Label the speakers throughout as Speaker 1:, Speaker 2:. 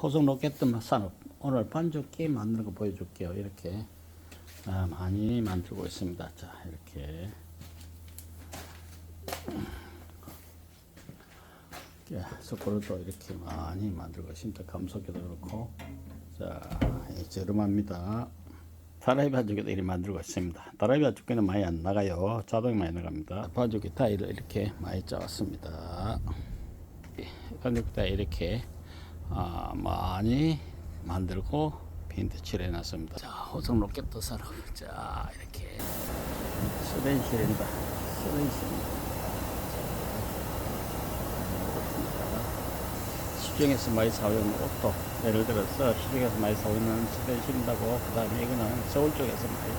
Speaker 1: 호성 로켓 산업 오늘 반죽기 만드는 거 보여줄게요. 이렇게 많이 만들고 있습니다. 자, 이렇게 스크루도 이렇게 많이 만들고 있습니다. 감속기도 그렇고. 자, 저렴합니다. 다라이 반죽기도 이렇게 만들고 있습니다. 다라이 반죽기는 많이 안 나가요. 자동이 많이 나갑니다. 반죽기 타일을 이렇게 많이 짜왔습니다. 반죽기 타일 이렇게 많이 만들고 페인트 칠해 놨습니다. 자, 호성 로켓도 사러. 자, 이렇게 스레인실입니다. 스레인실입니다. 시중에서 많이 사오는 옷도, 예를 들어서 시중에서 많이 사오는 스레인실인다고, 그 다음에 이거는 서울 쪽에서 많이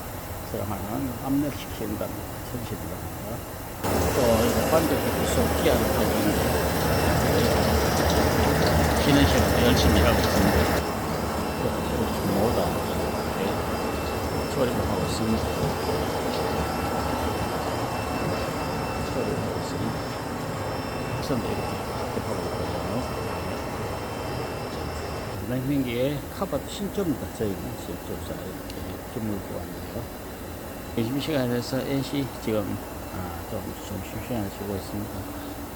Speaker 1: 사용하는 압력식 실인답니다. 천실인답니다. 또 이거 반죽기 부수 끼하는 타입인데 쉬는 시간에 열심히 일하고 있습니다. 모두 이렇게 조립을 하고 있습니다. 조립을 하고 있습니다. 선도 이렇게 하고 있고요. 냉면기에 카바도 신조입니다. 저희는 실조사 이렇게 주물고 왔네요. 점심시간에서 NC 지금 좀 점심시간을 쉬고 있습니다.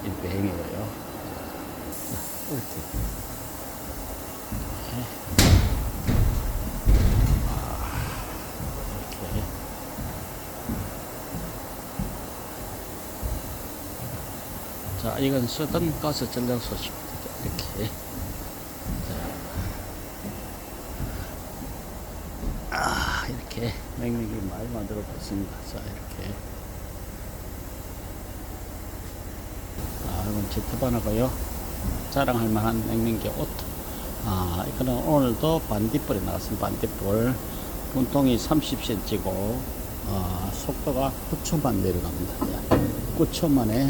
Speaker 1: 일배행이고요. 이렇게. 자, 이건 서든 가스 전력 소식입니다. 이렇게. 자, 이렇게 냉면기 많이 만들어 봤습니다. 자, 이렇게. 이건 제트바나고요. 자랑할 만한 냉면기 옷. 이거는 오늘도 반딧불이 나왔습니다. 반딧불. 분통이 30cm고, 속도가 9초만 내려갑니다. 9초 만에.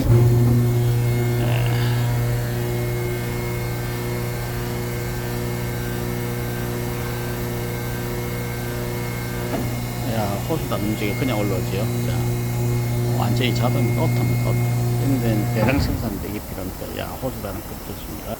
Speaker 1: 호수도 안 움직여 그냥 올라오지요. 자, 완전히 자동이 오토입니다. 이런 데는 대량 생산되기 필요합니다. 호수도 하나 급 좋습니다.